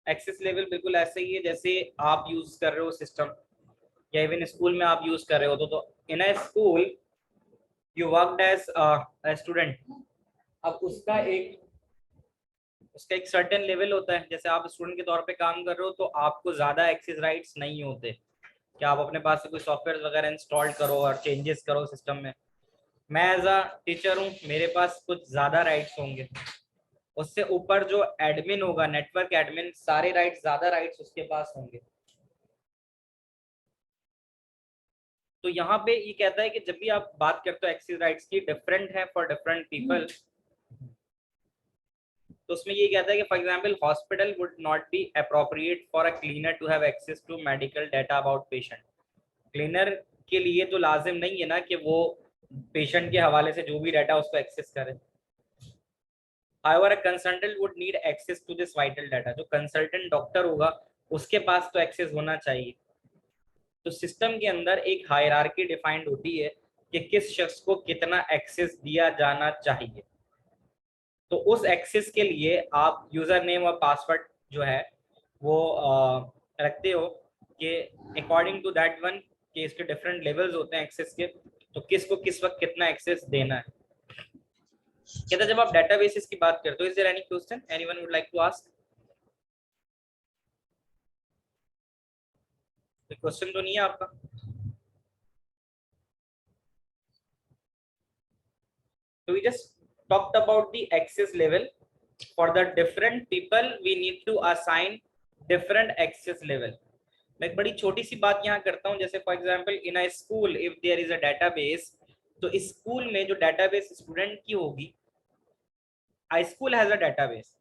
Access level बिल्कुल ऐसे ही है जैसे आप यूज कर रहे हो सिस्टम, या इवन स्कूल में आप यूज कर रहे हो। तो in a school you worked as a student. अब उसका एक सर्टेन लेवल होता है। जैसे आप स्टूडेंट के तौर पे काम कर रहे हो तो आपको ज्यादा एक्सेस राइट्स नहीं होते कि आप अपने पास से कोई सॉफ्टवेयर वगैरह इंस्टॉल करो और चेंजेस करो सिस्टम में। मैं एज अ टीचर हूँ, मेरे पास कुछ ज्यादा राइट्स होंगे। उससे ऊपर जो एडमिन होगा, नेटवर्क एडमिन, सारे राइट्स, ज्यादा राइट्स उसके पास होंगे। तो यहाँ पे ये कहता है कि जब भी आप बात करते हो एक्सेस राइट्स की, डिफरेंट है फॉर डिफरेंट पीपल। तो उसमें ये कहता है कि for example hospital would not be appropriate for a cleaner to have access to medical data about patient. Cleaner के लिए तो लाजिम नहीं है ना कि वो पेशेंट के हवाले से जो भी डाटा उसको एक्सेस करे। However, a consultant would need access to this vital data। जो कंसल्टेंट डॉक्टर होगा उसके पास तो एक्सेस होना चाहिए। तो सिस्टम के अंदर एक हायरार्की डिफाइंड होती है कि किस शख्स को कितना एक्सेस दिया जाना चाहिए। तो उस एक्सेस के लिए आप यूजर नेम और पासवर्ड जो है वो रखते हो कि अकॉर्डिंग टू दैट वन, कि इसके डिफरेंट लेवल्स होते हैं एक्सेस के, तो किसको किस वक्त कितना एक्सेस देना है। कहता जब आप डेटाबेसेस की बात करते हो, is there any question anyone would like to ask? Question तो नहीं है आपका? So we just talked about the access level. For the different people, we need to assign different access level. मैं एक बड़ी छोटी सी बात यहाँ करता हूँ, जैसे for example in a school if there is a database, तो स्कूल में जो डेटाबेस स्टूडेंट की होगी, I school has a database.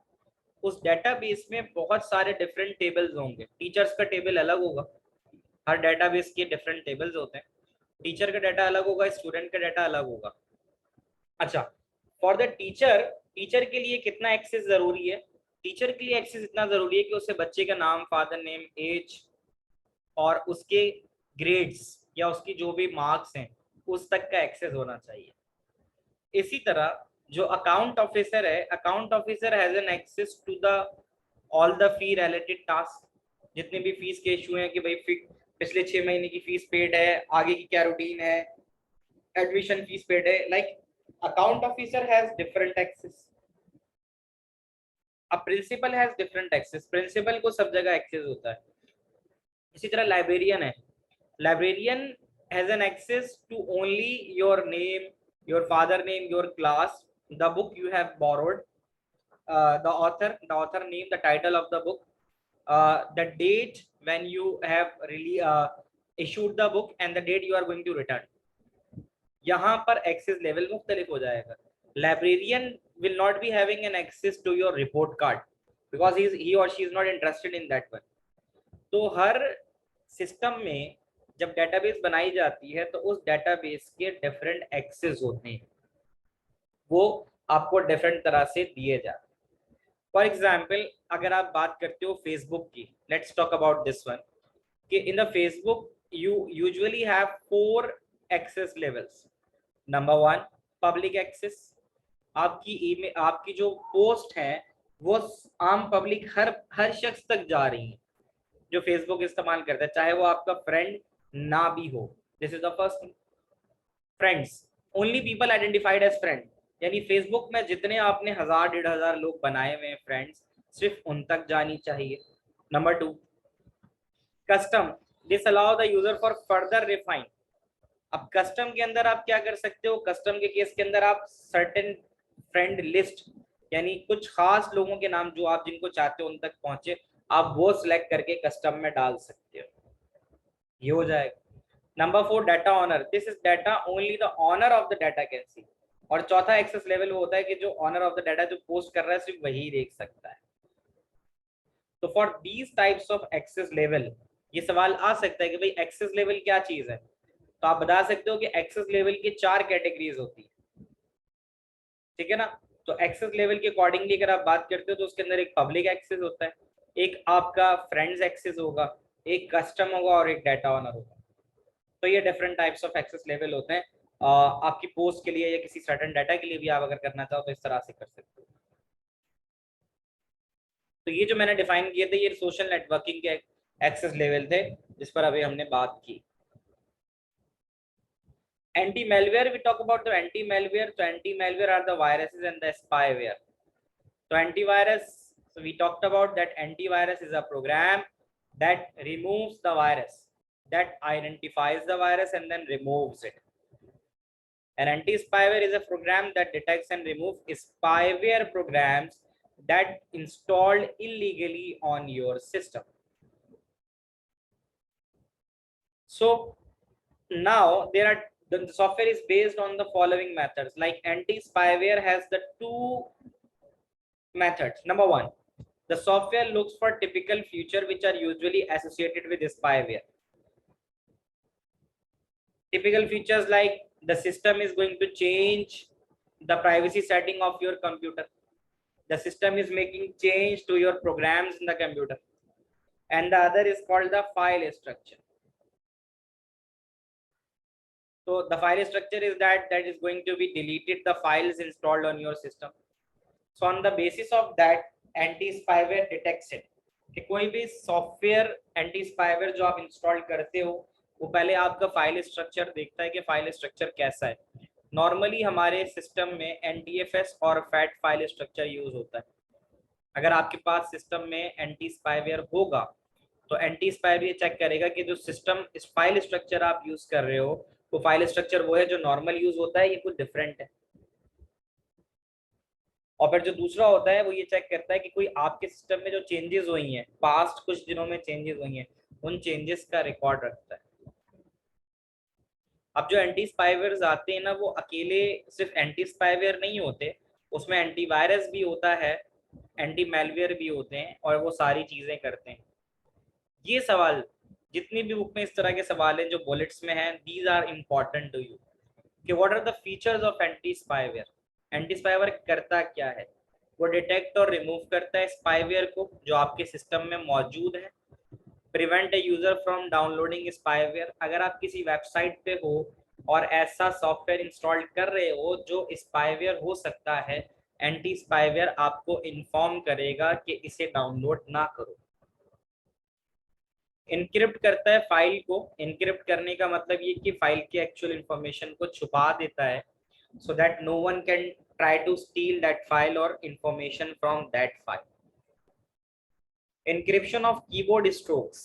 उस डेटाबेस में बहुत सारे डिफरेंट टेबल्स होंगे। टीचर्स का टेबल अलग होगा, हर डेटाबेस के डिफरेंट टेबल्स होते हैं। टीचर का डाटा अलग होगा, स्टूडेंट का डाटा अलग होगा। अच्छा, फॉर द टीचर, टीचर के लिए कितना एक्सेस जरूरी है? टीचर के लिए एक्सेस इतना जरूरी है कि उसे बच्चे का नाम, फादर नेम, एज और उसके ग्रेड्स या उसकी जो भी मार्क्स हैं उस तक का एक्सेस होना चाहिए। इसी तरह जो अकाउंट ऑफिसर है, account officer has an access to the all the fee related task. जितने भी फीस के इशू हैं कि भाई पिछले 6 महीने की फीस पेड है, आगे की क्या रूटीन है, एडमिशन फीस पेड है, like account officer has different access. अब principal has different access, principal को सब जगह एक्सेस होता है। इसी तरह लाइब्रेरियन है, librarian has an access to only your name, your father name, your class, the book you have borrowed, the author name, the title of the book, the date when you have really issued the book and the date you are going to return। यहाँ पर access level मुख्तलिफ हो जाएगा। Librarian will not be having an access to your report card because he or she is not interested in that one। तो हर system में जब database बनाई जाती है तो उस डेटाबेस के डिफरेंट एक्सेस होते हैं, वो आपको डिफरेंट तरह से दिए जाते हैं। फॉर एग्जाम्पल अगर आप बात करते हो फेसबुक की, let's talk about this one, कि in the Facebook you usually have 4 access levels। Number 1, public access. आपकी ईमेल, आपकी जो पोस्ट है वो आम पब्लिक, हर शख्स तक जा रही है जो फेसबुक इस्तेमाल करता है, चाहे वो आपका फ्रेंड ना भी हो। This is the first. Friends, only people identified as friend, यानी फेसबुक में जितने आपने 1000-1500 लोग बनाए हुए हैं फ्रेंड्स, सिर्फ उन तक जानी चाहिए। Number 2, custom, this allow the user for further refine. अब कस्टम के अंदर आप क्या कर सकते हो? कस्टम के केस के अंदर आप सर्टेन फ्रेंड लिस्ट, यानी कुछ खास लोगों के नाम जो आप जिनको चाहते हो उन तक पहुंचे, आप वो सिलेक्ट करके कस्टम में डाल सकते हो, ये हो जाएगा। Number 4, data owner, this is data only the owner of the data can see. और चौथा एक्सेस लेवल वो होता है कि जो ऑनर ऑफ द डाटा जो पोस्ट कर रहा है सिर्फ वही देख सकता है। तो for these types of access level ये सवाल आ सकता है कि भाई एक्सेस लेवल क्या चीज है? तो आप बता सकते हो कि एक्सेस लेवल की 4 कैटेगरीज होती है, ठीक है ना। तो एक्सेस लेवल के अकॉर्डिंगली अगर आप बात करते हो तो उसके अंदर एक पब्लिक एक्सेस होता है, एक आपका फ्रेंड्स एक्सेस होगा, एक कस्टम होगा और एक डाटा ऑनर होगा। तो ये different types of access level होते हैं। आपकी पोस्ट के लिए या किसी सर्टेन डाटा के लिए भी आप अगर करना चाहो तो इस तरह से कर सकते हो। तो ये जो मैंने डिफाइन किए थे ये सोशल नेटवर्किंग के एक्सेस लेवल थे जिस पर अभी हमने बात की। Anti-malware, we talk about the anti-malware. So anti-malware are the viruses and the spyware. So antivirus, so we talked about that antivirus is a program that removes the virus, that identifies the virus and then removes it. An anti-spyware is a program that detects and removes spyware programs that installed illegally on your system. So now the software is based on the following methods. Like anti-spyware has the two methods. Number one, the software looks for typical features which are usually associated with spyware. Typical features like the system is going to change the privacy setting of your computer. The system is making change to your programs in the computer. And the other is called the file structure. So the file structure is that is going to be deleted the files installed on your system. So on the basis of that, anti-spyware detects it. कि कोई भी software anti spyware जो आप install करते हो वो पहले आपका फाइल स्ट्रक्चर देखता है कि फाइल स्ट्रक्चर कैसा है। नॉर्मली हमारे सिस्टम में NTFS और फैट फाइल स्ट्रक्चर यूज होता है। अगर आपके पास सिस्टम में एंटी स्पाईवेयर होगा तो एंटी स्पाईवेयर चेक करेगा कि जो सिस्टम इस फाइल स्ट्रक्चर आप यूज कर रहे हो वो फाइल स्ट्रक्चर वो है जो नॉर्मल यूज होता है, ये कुछ डिफरेंट है। और फिर जो दूसरा होता है वो ये चेक करता है कि कोई आपके सिस्टम में जो चेंजेस हुई हैं, पास्ट कुछ दिनों में चेंजेस हुई हैं, उन चेंजेस का रिकॉर्ड रखता है। अब जो एंटी स्पाईवेयर्स आते हैं ना वो अकेले सिर्फ एंटी स्पाईवेयर नहीं होते, उसमें एंटीवायरस भी होता है, एंटी मेलवेयर भी होते हैं और वो सारी चीजें करते हैं। ये सवाल जितनी भी बुक में इस तरह के सवाल हैं जो बुलेट्स में हैं, these are important to you कि what are the features of anti spyware. Anti spyware करता क्या है? वो डिटेक्ट और रिमूव करता है स्पाईवेयर को जो आपके सिस्टम में मौजूद है। Prevent a user from downloading spyware, अगर आप किसी वेबसाइट पे हो और ऐसा सॉफ्टवेयर इंस्टॉल कर रहे हो जो स्पाईवेयर हो सकता है, एंटी स्पाईवेयर आपको इन्फॉर्म करेगा कि इसे डाउनलोड ना करो। इनक्रिप्ट करता है फाइल को। इनक्रिप्ट करने का मतलब ये कि फाइल की एक्चुअल इंफॉर्मेशन को छुपा देता है so that no one can try to steal that file or information from that file. Encryption of keyboard strokes,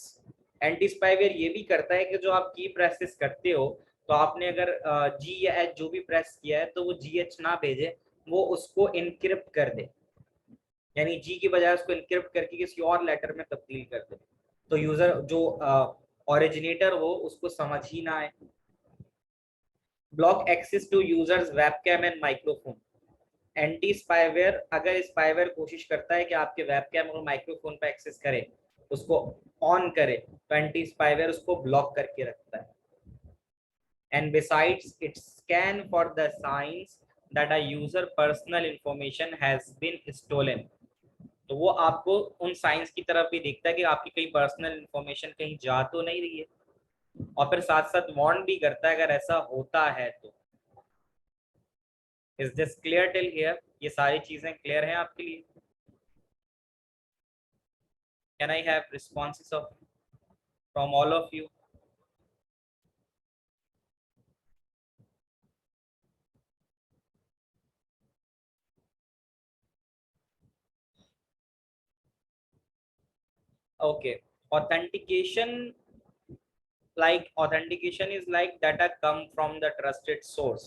anti spyware ये भी करता है कि जो आप की प्रेसेस करते हो तो आपने अगर G या H जो भी प्रेस किया है तो वो GH ना भेजे, वो उसको इनक्रिप्ट कर दे, यानी G की बजाय उसको इनक्रिप्ट करके किसी और लेटर में तब्दील कर दे तो यूजर जो ओरिजिनेटर हो उसको समझ ही ना आए। Block access to users webcam and microphone, anti spyware अगर स्पाईवेयर कोशिश करता है कि आपके वेबकैम और माइक्रोफोन पर एक्सेस करे, उसको ऑन करे, तो एंटी स्पाईवेयर उसको ब्लॉक करके रखता है। And besides it scan for the signs that a user personal information has been stolen, तो वो आपको उन साइंस की तरफ भी देखता है कि आपकी कहीं पर्सनल इंफॉर्मेशन कहीं जा तो नहीं रही है, और फिर साथ साथ वार्न भी करता है अगर ऐसा होता है तो। Is this clear till here? ये सारी चीजें क्लियर हैं आपके लिए? Can I have responses of from all of you? Okay, authentication, like authentication is like data come from the trusted source.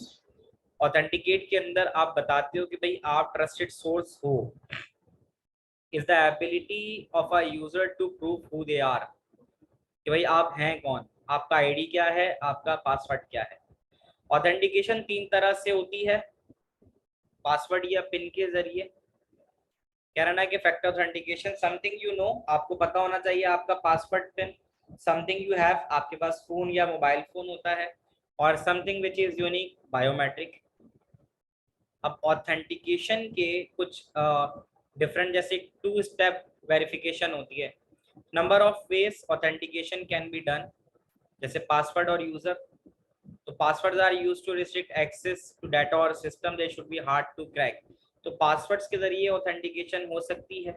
Authenticate के अंदर आप बताते हो कि भाई आप trusted source हो, is the ability of a user to prove who they are, कि भाई आप हैं कौन, आपका आईडी क्या है, आपका पासवर्ड क्या है। ऑथेंटिकेशन तीन तरह से होती है, पासवर्ड या पिन के जरिए। कहना कि factor authentication, something you know, आपको पता होना चाहिए आपका password pin. Something you have, आपके पास फोन या मोबाइल फोन होता है। और something which is unique, biometric. अब ऑथेंटिकेशन के कुछ डिफरेंट जैसे टू स्टेप वेरिफिकेशन होती है। Number of ways authentication can be done, जैसे पासवर्ड और यूजर। तो passwords are used to restrict access to data और system, they should be hard to crack. तो पासवर्ड्स के जरिए ऑथेंटिकेशन हो सकती है।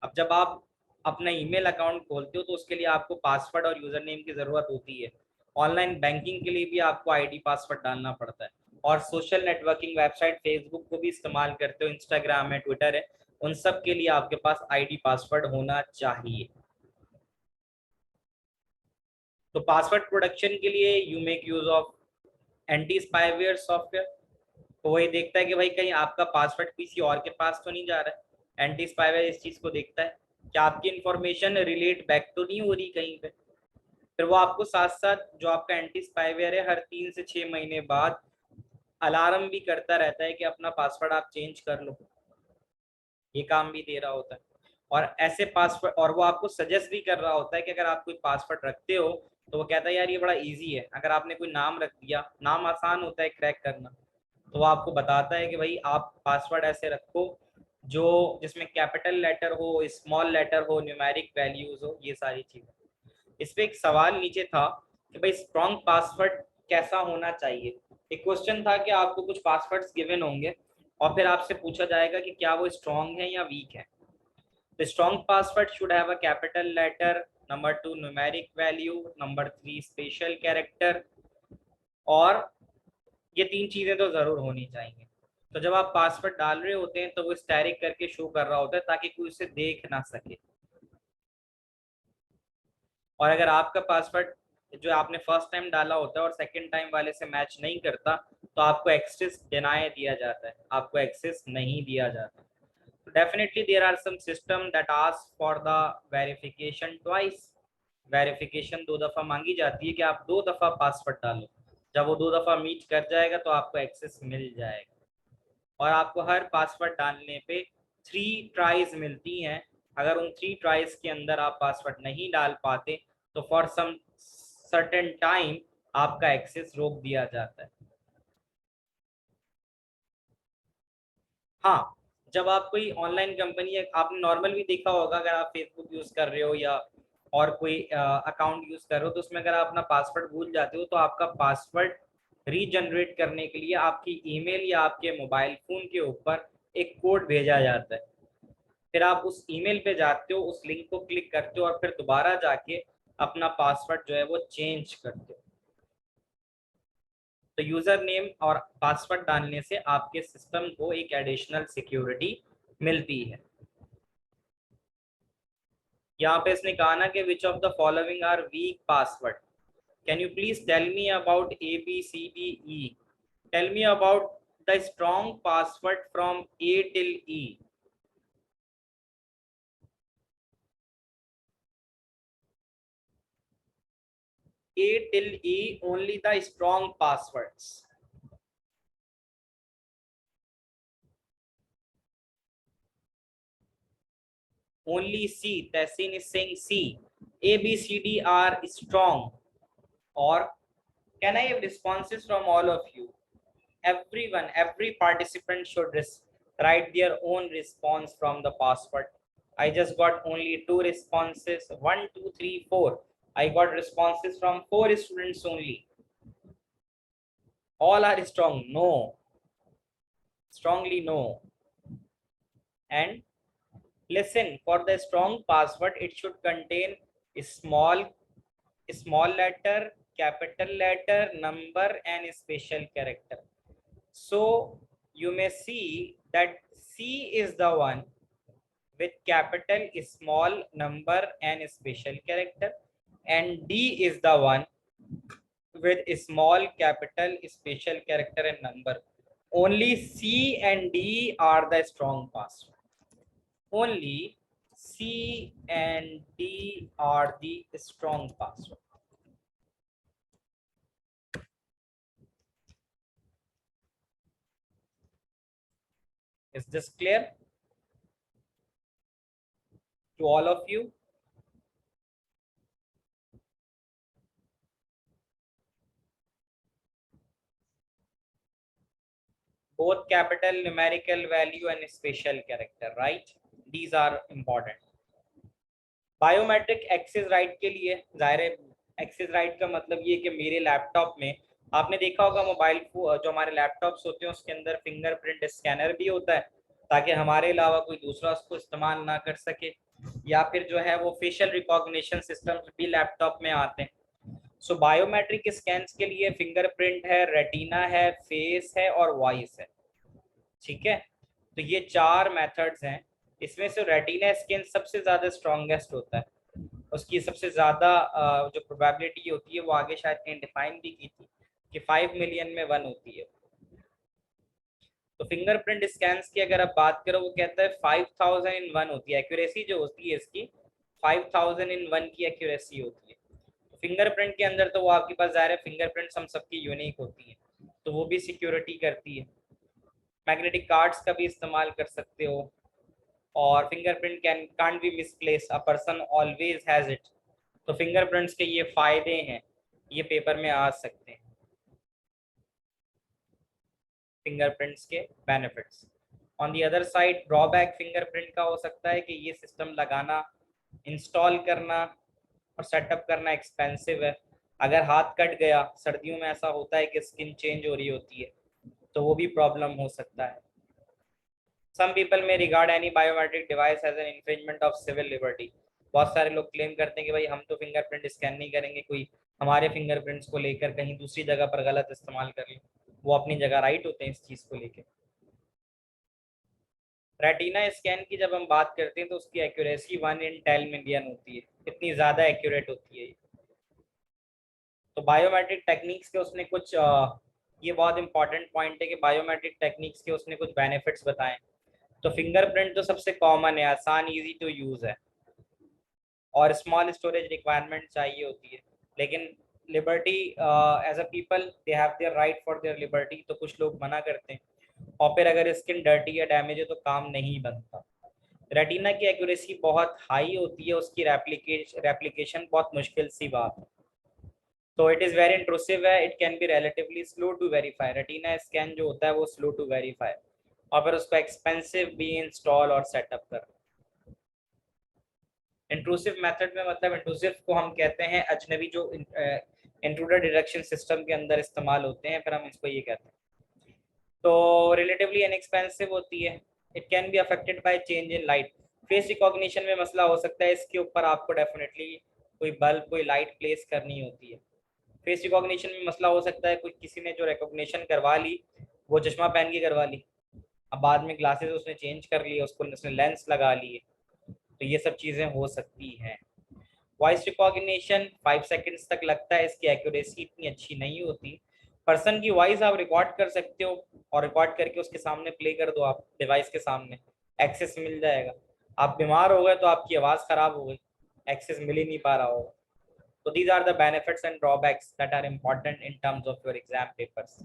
अब जब आप अपना ईमेल अकाउंट खोलते हो तो उसके लिए आपको पासवर्ड और यूजर नेम की जरूरत होती है। ऑनलाइन बैंकिंग के लिए भी आपको आईडी पासवर्ड डालना पड़ता है, और सोशल नेटवर्किंग वेबसाइट फेसबुक को भी इस्तेमाल करते हो, इंस्टाग्राम है, ट्विटर है, उन सब के लिए आपके पास आईडी पासवर्ड होना चाहिए। तो पासवर्ड प्रोटेक्शन के लिए you make use of anti spyware software. तो वही देखता है कि भाई कहीं आपका पासवर्ड किसी और के पास तो नहीं जा रहा है। एंटी स्पाईवेयर इस चीज को देखता है कि आपकी इंफॉर्मेशन रिलेट बैक तो नहीं हो रही कहीं पे। फिर वो आपको साथ साथ जो आपका एंटी स्पाईवेयर है हर 3 से 6 महीने बाद अलार्म भी करता रहता है कि अपना पासवर्ड आप चेंज कर लो। ये काम भी दे रहा होता है। और ऐसे पासवर्ड, और वो आपको सजेस्ट भी कर रहा होता है कि अगर आप कोई पासवर्ड रखते हो तो वो कहता है यार ये बड़ा इजी है। अगर आपने कोई नाम रख दिया, नाम आसान होता है क्रैक करना, तो वो आपको बताता है कि भाई आप पासवर्ड ऐसे रखो जो जिसमें कैपिटल लेटर हो, स्मॉल लेटर हो, न्यूमेरिक वैल्यूज हो, ये सारी चीजें। इस पे एक सवाल नीचे था कि भाई स्ट्रॉन्ग पासवर्ड कैसा होना चाहिए। एक क्वेश्चन था कि आपको कुछ पासवर्ड्स गिवन होंगे और फिर आपसे पूछा जाएगा कि क्या वो स्ट्रॉन्ग है या वीक है। The strong password should have a capital letter, number 2 numeric value, number 3 special character, और ये 3 चीजें तो जरूर होनी चाहिए। तो जब आप पासवर्ड डाल रहे होते हैं तो वो स्टैरिक करके शो कर रहा होता है ताकि कोई उसे देख ना सके। और अगर आपका पासवर्ड जो आपने फर्स्ट टाइम डाला होता है और सेकंड टाइम वाले से मैच नहीं करता तो आपको एक्सेस डिनाई दिया जाता है, आपको एक्सेस नहीं दिया जाता। So definitely there are some system that ask for the verification twice. Verification 2 दफा मांगी जाती है कि आप 2 दफा पासवर्ड डालो। जब वो 2 दफा मीट कर जाएगा तो आपको एक्सेस मिल जाएगा। और आपको हर पासवर्ड डालने पे 3 ट्राइज मिलती हैं। अगर उन 3 ट्राइज के अंदर आप पासवर्ड नहीं डाल पाते तो फॉर सम सर्टेन टाइम आपका एक्सेस रोक दिया जाता है। हाँ, जब आप कोई ऑनलाइन कंपनी, आपने नॉर्मल भी देखा होगा, अगर आप फेसबुक यूज कर रहे हो या और कोई अकाउंट यूज कर रहे हो तो उसमें अगर आप अपना पासवर्ड भूल जाते हो तो आपका पासवर्ड रीजनरेट करने के लिए आपकी ईमेल या आपके मोबाइल फोन के ऊपर एक कोड भेजा जाता है। फिर आप उस ईमेल पे जाते हो, उस लिंक को क्लिक करते हो और फिर दोबारा जाके अपना पासवर्ड जो है वो चेंज करते हो। तो यूजर नेम और पासवर्ड डालने से आपके सिस्टम को एक एडिशनल सिक्योरिटी मिलती है। यहाँ पे इसने कहा ना कि which of the following are weak password, can you please tell me about ABCDE, tell me about the strong password from A till E। A till E, only the strong passwords। Only C, Tessin is saying C. A, B, C, D are strong. Or can I have responses from all of you? Everyone, every participant should write their own response from the password. I just got only 2 responses. 1, 2, 3, 4. I got responses from 4 students only. All are strong. No. Strongly no. And listen, for the strong password, it should contain small letter, capital letter, number, and special character. So you may see that C is the one with capital, small, number, and special character, and D is the one with small, capital, special character, and number. Only C and D are the strong password. Only C and D are the strong password. Is this clear to all of you? Both capital, numerical value, and special character, right? These are important. Biometric access right के लिए जाहिर है, access right का मतलब ये कि मेरे laptop में, आपने देखा होगा मोबाइल जो हमारे लैपटॉप्स होते हैं उसके अंदर फिंगरप्रिंट स्कैनर भी होता है ताकि हमारे अलावा कोई दूसरा उसको इस्तेमाल ना कर सके। या फिर जो है वो फेशियल रिकॉग्निशन सिस्टम्स भी लैपटॉप में आते हैं। सो बायोमेट्रिक स्कैन्स के लिए फिंगरप्रिंट है, रेटिना है, फेस है और वॉइस है। ठीक है, तो ये 4 मेथड्स हैं। इसमें से रेटिना स्कैन सबसे ज़्यादा स्ट्रॉन्गेस्ट होता है, उसकी सबसे ज़्यादा जो प्रोबेबिलिटी होती है वो आगे शायद कहीं डिफाइन भी की थी कि 5 मिलियन में 1 होती है। तो फिंगरप्रिंट स्कैन्स की अगर आप बात करो, वो कहता है 5000 इन 1 होती है एक्यूरेसी, जो होती है इसकी 5000 इन 1 की एक्यूरेसी होती है। तो फिंगरप्रिंट के अंदर तो वो आपके पास ज़ाहिर है फिंगरप्रिंट्स हम सबकी यूनिक होती है, तो वो भी सिक्योरिटी करती है। मैग्नेटिक कार्ड्स का भी इस्तेमाल कर सकते हो, और fingerprint can can't be misplace, a person always has it. तो फिंगरप्रिंट्स के ये फायदे हैं, ये पेपर में आ सकते हैं, फिंगरप्रिंट्स के benefits. On the other side drawback fingerprint का हो सकता है कि ये सिस्टम लगाना, इंस्टॉल करना और सेटअप करना एक्सपेंसिव है। अगर हाथ कट गया, सर्दियों में ऐसा होता है कि स्किन चेंज हो रही होती है, तो वो भी प्रॉब्लम हो सकता है। Some people may regard any biometric device as an infringement of civil liberty. बहुत सारे लोग क्लेम करते हैं कि भाई हम तो फिंगरप्रिंट स्कैन नहीं करेंगे, कोई हमारे फिंगरप्रिंट्स को लेकर कहीं दूसरी जगह पर गलत इस्तेमाल कर ले। वो अपनी जगह राइट होते हैं इस चीज़ को लेकर। रेटिना स्कैन की जब हम बात करते हैं तो उसकी एक्यूरेसी 1 इन 10 मिलियन होती है, इतनी ज़्यादा एक्यूरेट होती है। तो बायोमेट्रिक टेक्निक्स के उसने कुछ ये बहुत इंपॉर्टेंट पॉइंट है कि बायोमेट्रिक टेक्निक्स के उसने कुछ बेनिफिट्स बताएं। तो फिंगरप्रिंट तो सबसे कॉमन है, आसान, इजी टू यूज़ है, और स्मॉल स्टोरेज रिक्वायरमेंट चाहिए होती है। लेकिन liberty as a people they have their right for their liberty, तो कुछ लोग मना करते हैं। और फिर अगर स्किन डर्टी या डैमेज है तो काम नहीं बनता। रेटिना की एक्यूरेसी बहुत हाई होती है, उसकी रेप्लिकेशन बहुत मुश्किल सी बात है। तो इट इज़ वेरी इंट्रूसिव है, it can be relatively slow to verify. Retina scan जो होता है वो स्लो टू वेरीफाई, और फिर उसको एक्सपेंसिव भी इंस्टॉल और सेटअप कर। इंट्रूसिव मेथड में मतलब इंट्रूसिव को हम कहते हैं अजनबी जो इंट्रूडर डिटेक्शन सिस्टम के अंदर इस्तेमाल होते हैं, फिर हम इसको ये कहते हैं। तो रिलेटिवली इनएक्सपेंसिव होती है। It can be affected by change in light. Face recognition में मसला हो सकता है, इसके ऊपर आपको डेफिनेटली कोई बल्ब, कोई लाइट प्लेस करनी होती है। फेस रिकॉग्निशन में मसला हो सकता है, कोई किसी ने जो रिकॉग्निशन करवा ली वो चश्मा पहन के करवा ली, अब बाद में ग्लासेस उसने चेंज कर लिए, उसको उसने लेंस लगा लिए, तो ये सब चीज़ें हो सकती हैं। वॉइस रिकॉग्निशन 5 सेकंड्स तक लगता है, इसकी एक्यूरेसी इतनी अच्छी नहीं होती। पर्सन की वॉइस आप रिकॉर्ड कर सकते हो, और रिकॉर्ड करके उसके सामने प्ले कर दो, आप डिवाइस के सामने एक्सेस मिल जाएगा। आप बीमार हो गए तो आपकी आवाज़ ख़राब हो गई, एक्सेस मिल ही नहीं पा रहा होगा। तो these are the benefits and drawbacks that are important in terms of your exam papers.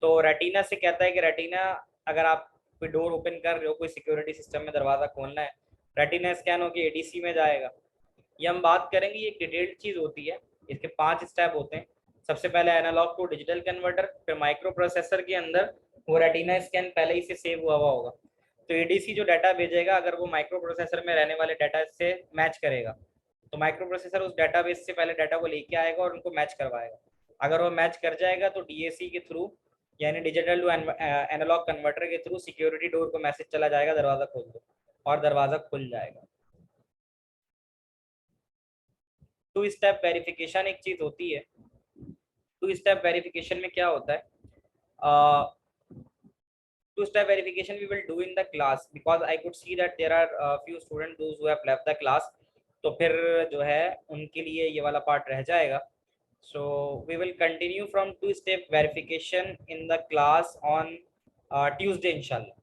तो रेटिना से कहता है कि रेटिना, अगर आप कोई डोर ओपन कर रहे हो, कोई सिक्योरिटी सिस्टम में दरवाज़ा खोलना है, रेटिना स्कैन होकर एडीसी में जाएगा। ये हम बात करेंगे, ये एक डिटेल्ड चीज़ होती है, इसके 5 स्टेप होते हैं। सबसे पहले एनालॉग टू डिजिटल कन्वर्टर, फिर माइक्रो प्रोसेसर के अंदर वो रेटिना स्कैन पहले ही से सेव हुआ होगा, तो एडीसी जो डाटा भेजेगा अगर वो माइक्रो प्रोसेसर में रहने वाले डाटा से मैच करेगा, तो माइक्रो प्रोसेसर उस डाटाबेस से पहले डाटा को लेके आएगा और उनको मैच करवाएगा। अगर वो मैच कर जाएगा तो डीएसी के थ्रू, यानी डिजिटल टू एनालॉग कन्वर्टर के थ्रू सिक्योरिटी डोर को मैसेज चला जाएगा, दरवाज़ा खोल दो, और दरवाज़ा खुल जाएगा। 2 स्टेप वेरिफिकेशन एक चीज़ होती है। 2 स्टेप वेरिफिकेशन में क्या होता है? 2 step verification we will do in the class, because I could see that there are few students those who have left the class, तो फिर जो है उनके लिए ये वाला पार्ट रह जाएगा। So we will continue from 2 step verification in the class on Tuesday inshallah.